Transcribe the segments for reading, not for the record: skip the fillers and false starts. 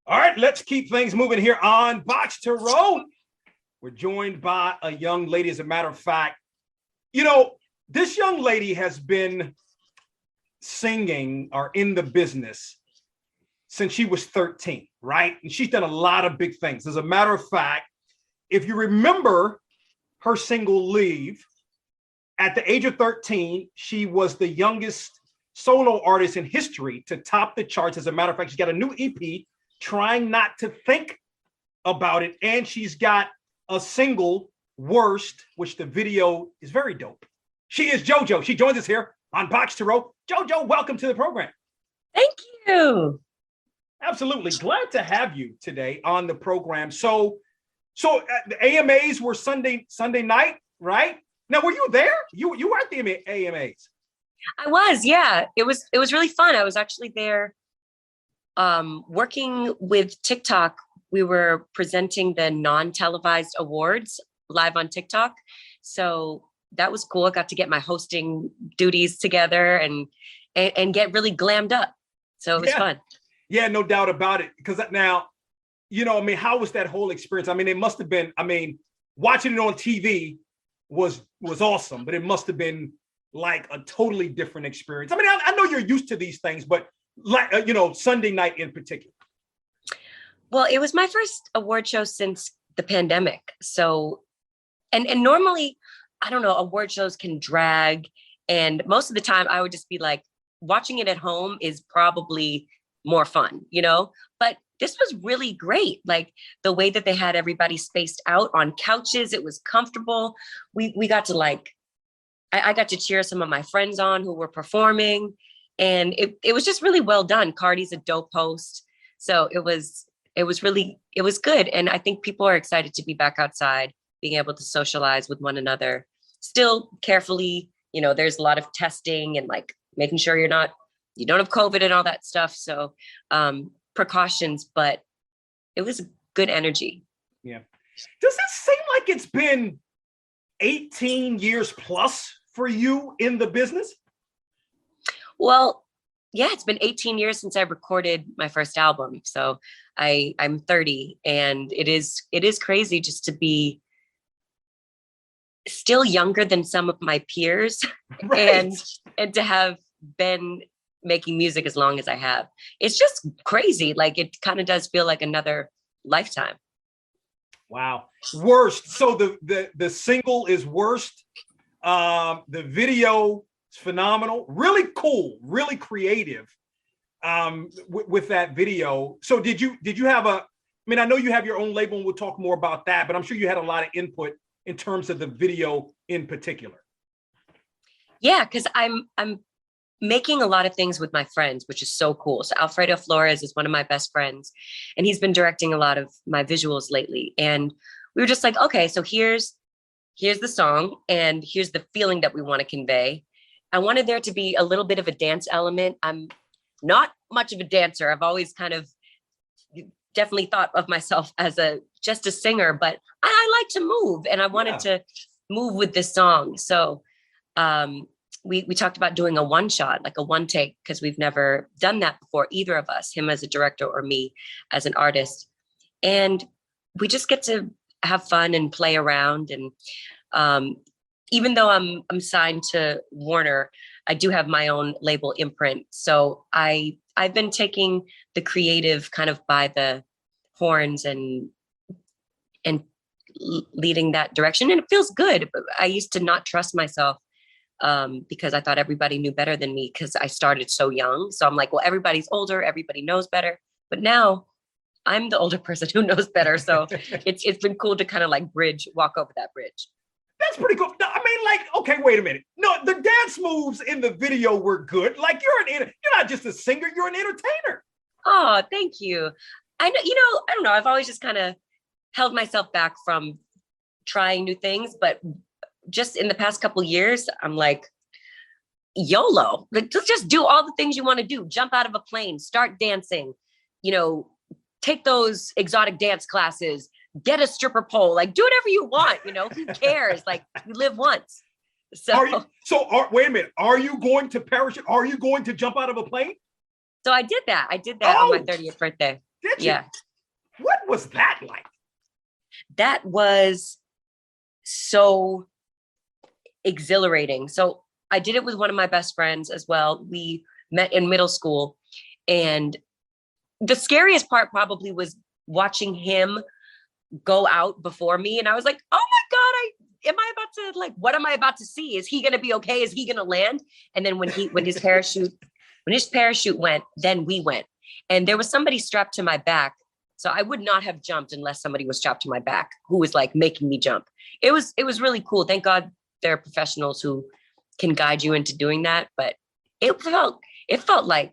All right, let's keep things moving here on Box to Row. We're joined by a young lady. As a matter of fact, this young lady has been singing or in the business since she was 13, right? And she's done a lot of big things. As a matter of fact, if you remember her single Leave, at the age of 13, she was the youngest solo artist in history to top the charts. As a matter of fact, she's got a new EP, Trying Not to Think About It. And she's got a single, Worst, which the video is very dope. She is JoJo. She joins us here on Box to Row. JoJo, welcome to the program. Thank you. Absolutely. Glad to have you today on the program. So the AMAs were Sunday night, right? Now, were you there? You were at the AMAs. I was, yeah. It was really fun. I was actually there working with TikTok. We were presenting the non-televised awards live on TikTok. So that was cool. I got to get my hosting duties together and get really glammed up. So it was fun. Yeah, no doubt about it. Because now, how was that whole experience? I mean, it must have been, watching it on TV was awesome, but it must have been like a totally different experience. I mean, I know you're used to these things, but like, Sunday night in particular. Well, it was my first award show since the pandemic. So, and normally, I don't know, award shows can drag. And most of the time I would just be like, watching it at home is probably more fun, but this was really great. Like the way that they had everybody spaced out on couches, it was comfortable. We got to I got to cheer some of my friends on who were performing, and it was just really well done. Cardi's a dope host. So it was good. And I think people are excited to be back outside, being able to socialize with one another, still carefully, there's a lot of testing and making sure you don't have COVID and all that stuff. So precautions, but it was good energy. Yeah. Does it seem like it's been 18 years plus for you in the business? Well, yeah, it's been 18 years since I recorded my first album. So I'm 30, and it is crazy just to be still younger than some of my peers. Right. and to have been making music as long as I have. It's just crazy. It kind of does feel like another lifetime. Wow. Worst. So the single is Worst. The video is phenomenal. Really cool, really creative with that video. So did you have I know you have your own label and we'll talk more about that, but I'm sure you had a lot of input in terms of the video in particular. Yeah, because I'm making a lot of things with my friends, which is so cool. So Alfredo Flores is one of my best friends, and he's been directing a lot of my visuals lately. And we were just like, okay, so here's the song and here's the feeling that we want to convey. I wanted there to be a little bit of a dance element. I'm not much of a dancer. I've always kind of definitely thought of myself as just a singer, but I like to move, and I wanted to move with this song. So we talked about doing a one shot, like a one take, because we've never done that before, either of us, him as a director or me as an artist. And we just get to have fun and play around. And even though I'm signed to Warner, I do have my own label Imprint. So I've been taking the creative kind of by the horns and leading that direction. And it feels good. I used to not trust myself because I thought everybody knew better than me because I started so young. So I'm like, well, everybody's older, everybody knows better. But now I'm the older person who knows better. So it's been cool to kind of walk over that bridge. That's pretty cool. No, okay, wait a minute. No, the dance moves in the video were good. You're not just a singer, you're an entertainer. Oh, thank you. I know, I don't know. I've always just kind of held myself back from trying new things, but just in the past couple of years, I'm like, YOLO. Let's just do all the things you want to do. Jump out of a plane, start dancing, take those exotic dance classes, get a stripper pole, do whatever you want, who cares? You live once. So wait a minute. Are you going to parachute? Are you going to jump out of a plane? So I did that. On my 30th birthday. Did you? Yeah. What was that like? That was so exhilarating. So I did it with one of my best friends as well. We met in middle school, and the scariest part probably was watching him go out before me. And I was like, oh my God, what am I about to see? Is he going to be okay? Is he going to land? And then when his parachute went, then we went. And there was somebody strapped to my back. So I would not have jumped unless somebody was strapped to my back who was like making me jump. It was really cool. Thank God there are professionals who can guide you into doing that. But it felt like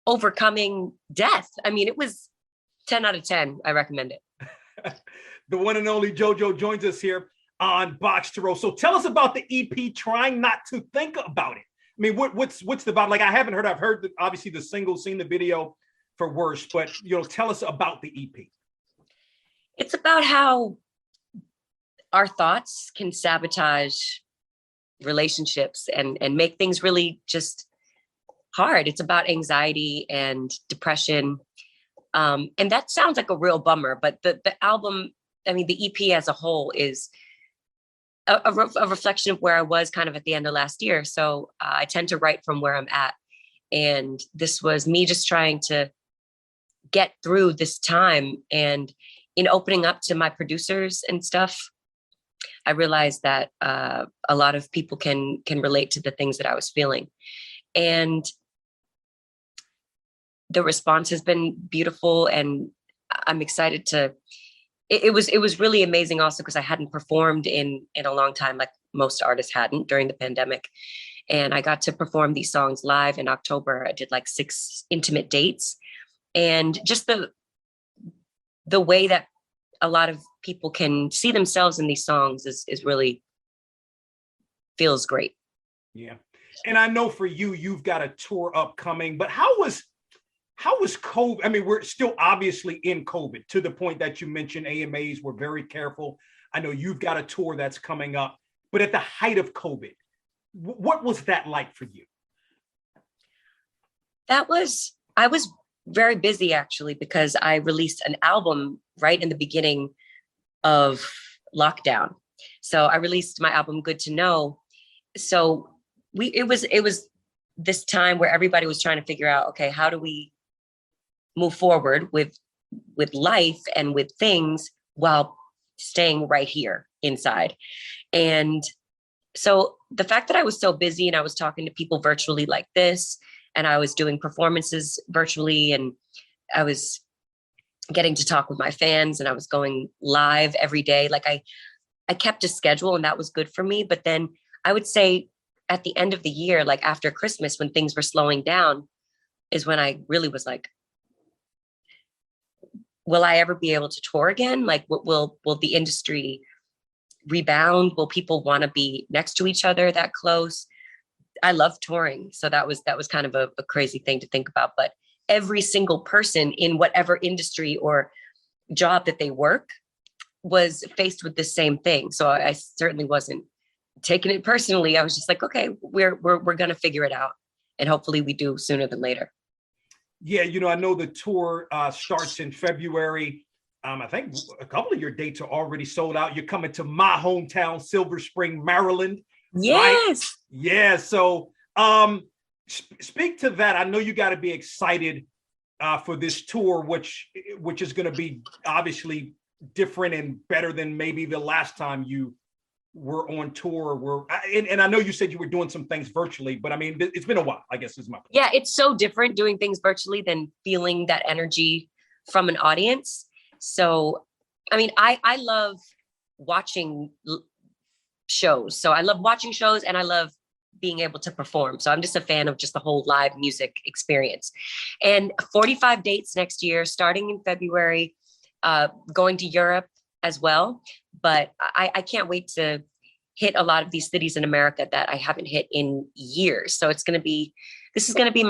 overcoming death. I mean, it was 10 out of 10. I recommend it. The one and only JoJo joins us here on BOXTOROW. So tell us about the EP, Trying Not to Think About It. I mean, what's the about? Like, I've heard obviously the single, seen the video for Worse, but tell us about the EP. It's about how our thoughts can sabotage relationships and make things really just hard. It's about anxiety and depression. And that sounds like a real bummer, but the album, I mean, the EP as a whole is a reflection of where I was kind of at the end of last year. So I tend to write from where I'm at. And this was me just trying to get through this time. And in opening up to my producers and stuff, I realized that a lot of people can relate to the things that I was feeling. And the response has been beautiful, and I'm excited to, it was really amazing also because I hadn't performed in a long time, like most artists hadn't during the pandemic. And I got to perform these songs live in October. I did like 6 intimate dates, and just the way that a lot of people can see themselves in these songs is really feels great. Yeah. And I know for you've got a tour upcoming, but how was COVID? I mean, we're still obviously in COVID, to the point that you mentioned AMAs were very careful. I know you've got a tour that's coming up, but at the height of COVID, what was that like for you? I was very busy actually, because I released an album right in the beginning of lockdown. So I released my album, Good to Know. So it was this time where everybody was trying to figure out, okay, how do we move forward with life and with things while staying right here inside. And so the fact that I was so busy and I was talking to people virtually like this, and I was doing performances virtually, and I was getting to talk with my fans, and I was going live every day. Like I kept a schedule, and that was good for me. But then I would say at the end of the year, like after Christmas, when things were slowing down, is when I really was like, will I ever be able to tour again? Like, will the industry rebound? Will people want to be next to each other that close? I love touring. So that was kind of a crazy thing to think about. But every single person in whatever industry or job that they work was faced with the same thing. So I certainly wasn't taking it personally. I was just like, okay, we're going to figure it out. And hopefully we do sooner than later. Yeah, I know the tour starts in February. I think a couple of your dates are already sold out. You're coming to my hometown, Silver Spring, Maryland. Yes. Right? Yeah. So speak to that. I know you got to be excited for this tour, which is going to be obviously different and better than maybe the last time you were on tour. And I know you said you were doing some things virtually, but I mean, it's been a while, I guess is my point. Yeah, it's so different doing things virtually than feeling that energy from an audience. So, I mean, I love watching shows. So I love watching shows, and I love being able to perform. So I'm just a fan of just the whole live music experience. And 45 dates next year, starting in February, going to Europe as well. But I can't wait to hit a lot of these cities in America that I haven't hit in years. So this is going to be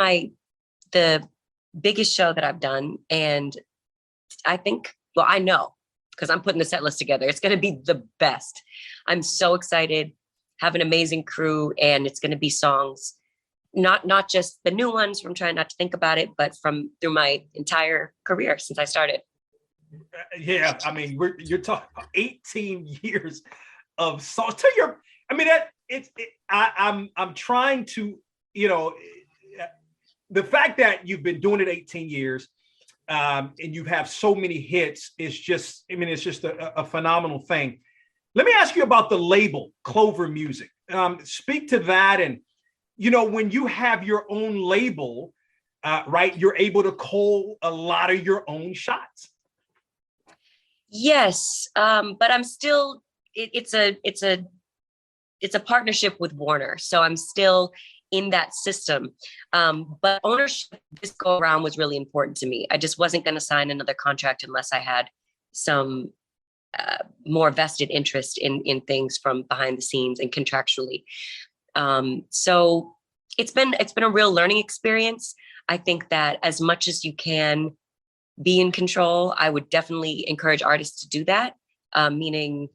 the biggest show that I've done. And I think, well, I know, because I'm putting the set list together, it's going to be the best. I'm so excited, have an amazing crew, and it's going to be songs not just the new ones from trying not to think about it, but from through my entire career since I started. Yeah, I mean, you're talking 18 years of songs. To your, I mean, that I'm trying to, you know, the fact that you've been doing it 18 years, and you have so many hits is just, I mean, it's just a phenomenal thing. Let me ask you about the label, Clover Music. Speak to that. And, you know, when you have your own label, right, you're able to call a lot of your own shots. Yes, but I'm still, it's a partnership with Warner. So I'm still in that system. But ownership this go around was really important to me. I just wasn't going to sign another contract unless I had some more vested interest in things from behind the scenes and contractually. So it's been a real learning experience. I think that as much as you can be in control, I would definitely encourage artists to do that, meaning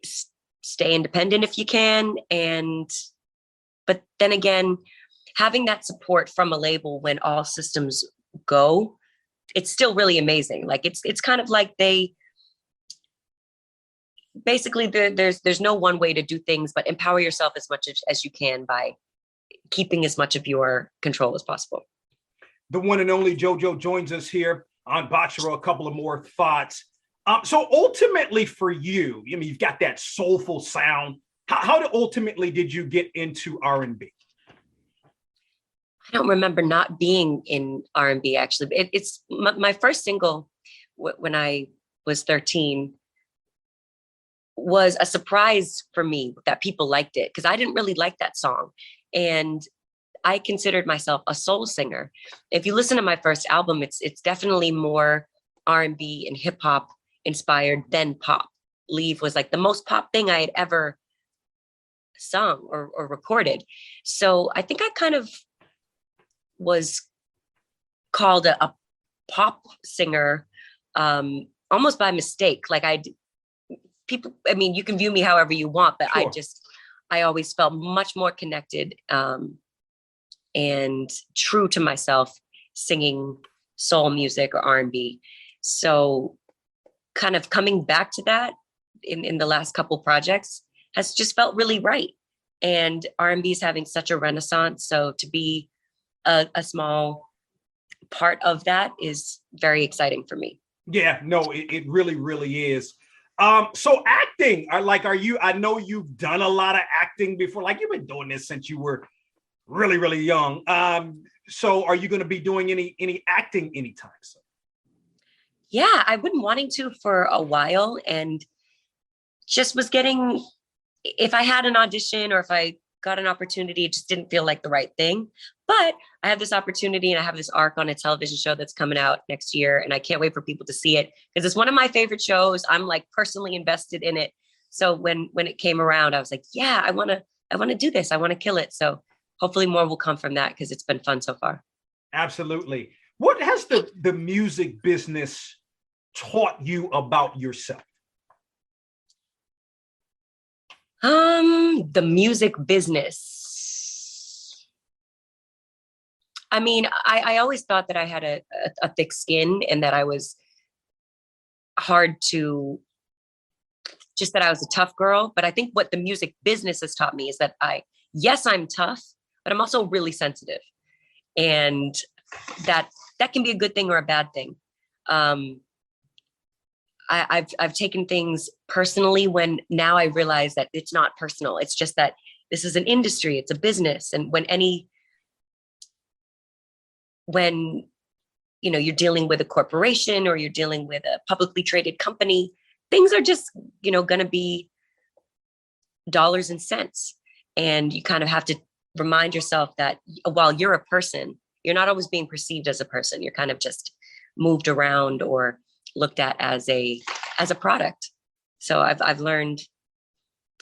stay independent if you can. But then again, having that support from a label when all systems go, it's still really amazing. Like it's kind of like they basically there's no one way to do things, but empower yourself as much as you can by keeping as much of your control as possible. The one and only JoJo joins us here on BOXTOROW. A couple of more thoughts. So ultimately for you, I mean, you've got that soulful sound. How ultimately did you get into R&B? I don't remember not being in R&B, actually. It's my first single when I was 13 was a surprise for me that people liked it, because I didn't really like that song. And I considered myself a soul singer. If you listen to my first album, it's definitely more R&B and hip hop inspired than pop. Leave was like the most pop thing I had ever sung or recorded. So I think I kind of was called a pop singer almost by mistake. Like people, I mean, you can view me however you want, but sure. I always felt much more connected and true to myself singing soul music or R&B. So kind of coming back to that in the last couple projects has just felt really right. And R&B is having such a renaissance. So to be a small part of that is very exciting for me. Yeah, no, it really, really is. So acting, I know you've done a lot of acting before, like you've been doing this since you were really, really young. So are you going to be doing any acting anytime soon? Yeah, I've been wanting to for a while, and just was getting, if I had an audition or if I got an opportunity, it just didn't feel like the right thing. But I have this opportunity and I have this arc on a television show that's coming out next year. And I can't wait for people to see it because it's one of my favorite shows. I'm like personally invested in it. So when it came around, I was like, yeah, I want to do this. I want to kill it. So hopefully more will come from that because it's been fun so far. Absolutely. What has the music business taught you about yourself? The music business. I mean, I always thought that I had a thick skin and that I was hard to, just that I was a tough girl. But I think what the music business has taught me is that yes, I'm tough, but I'm also really sensitive. And that can be a good thing or a bad thing. I've taken things personally when now I realize that it's not personal. It's just that this is an industry, it's a business. And when you're dealing with a corporation or you're dealing with a publicly traded company, things are just, going to be dollars and cents. And you kind of have to remind yourself that while you're a person, you're not always being perceived as a person. You're kind of just moved around or looked at as a product. So I've learned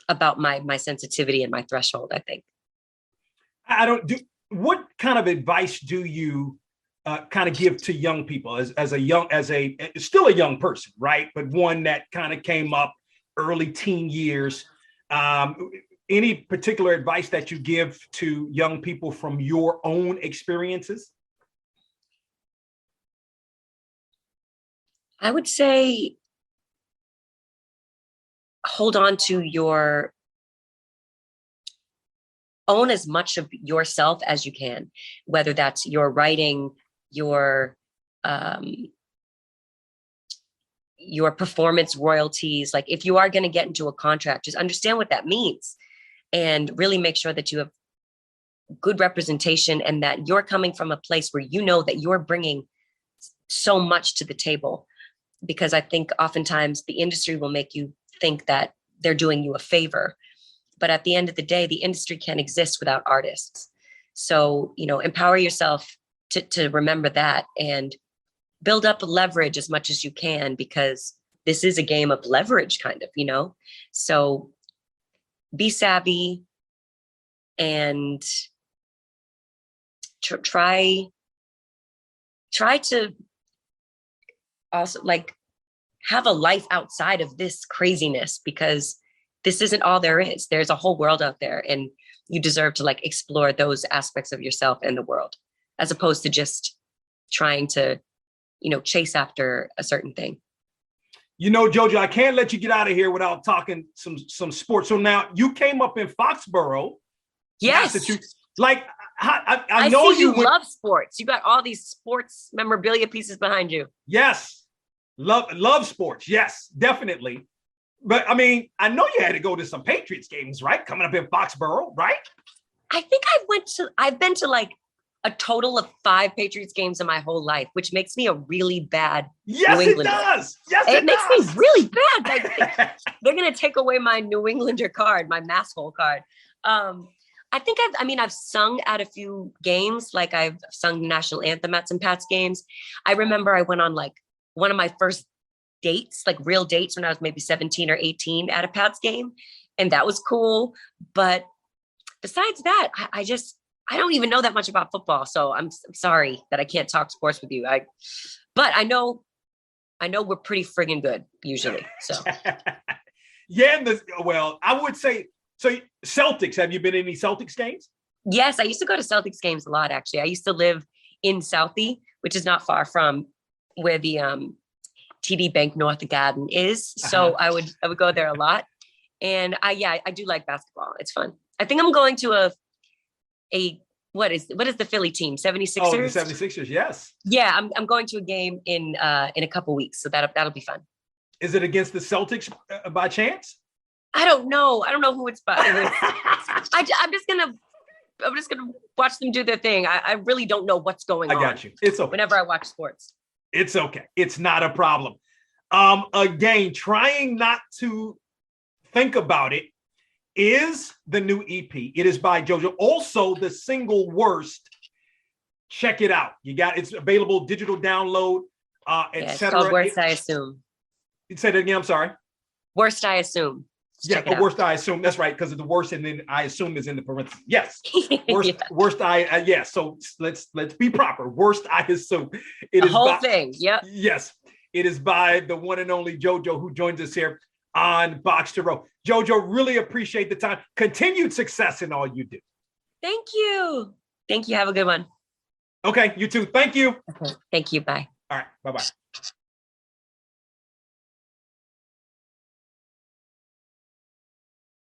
about my sensitivity and my threshold, I think. What kind of advice do you kind of give to young people as still a young person, right? But one that kind of came up early teen years. any particular advice that you give to young people from your own experiences? I would say hold on to your own as much of yourself as you can, whether that's your writing, your performance royalties. Like if you are going to get into a contract, just understand what that means and really make sure that you have good representation and that you're coming from a place where you know that you're bringing so much to the table. Because I think oftentimes the industry will make you think that they're doing you a favor. But at the end of the day, the industry can't exist without artists. So, empower yourself to remember that and build up leverage as much as you can, because this is a game of leverage kind of, So be savvy and try to also like have a life outside of this craziness, because this isn't all there is. There's a whole world out there, and you deserve to like explore those aspects of yourself and the world, as opposed to just trying to, chase after a certain thing. JoJo, I can't let you get out of here without talking some sports. So now you came up in Foxborough. Yes. Massachusetts. Like I know see you love sports. You got all these sports memorabilia pieces behind you. Yes. Love sports. Yes, definitely. But I mean, I know you had to go to some Patriots games, right? Coming up in Foxborough, right? I think I've been to like a total of 5 Patriots games in my whole life, which makes me a really bad New Englander. It does. Yes, it makes me really bad. Like, they're gonna take away my New Englander card, my masshole card. I think I've sung at a few games. Like I've sung the national anthem at some Pats games. I remember I went on like one of my first dates, like real dates, when I was maybe 17 or 18 at a Pats game. And that was cool. But besides that, I don't even know that much about football. So I'm sorry that I can't talk sports with you. But I know we're pretty friggin' good usually. So yeah. I would say, so Celtics, have you been in any Celtics games? Yes, I used to go to Celtics games a lot, actually. I used to live in Southie, which is not far from where the TD Bank North Garden is. So I would go there a lot. And I do like basketball. It's fun. I think I'm going to what is the Philly team? 76ers? Oh, the 76ers, yes. Yeah, I'm going to a game in a couple weeks. So that'll be fun. Is it against the Celtics by chance? I don't know who it's by. I'm just gonna watch them do their thing. I really don't know what's going on. I got you. It's okay. Whenever I watch sports. It's okay. It's not a problem. Again, trying not to think about it is the new EP. It is by JoJo. Also, the single Worst. Check it out. It's available digital download, etc. It's called Worst, I assume. You said it again. I'm sorry. Worst, I assume. Yeah, Worst, I assume. That's right, because of the worst, and then I assume is in the parentheses. Yes, worst, yeah. Worst, yes. So let's be proper. Worst, I assume. The whole thing. Yep. Yes, it is by the one and only JoJo, who joins us here on Box to Row. JoJo, really appreciate the time. Continued success in all you do. Thank you. Have a good one. Okay, you too. Thank you. Okay. Thank you. Bye. All right. Bye-bye.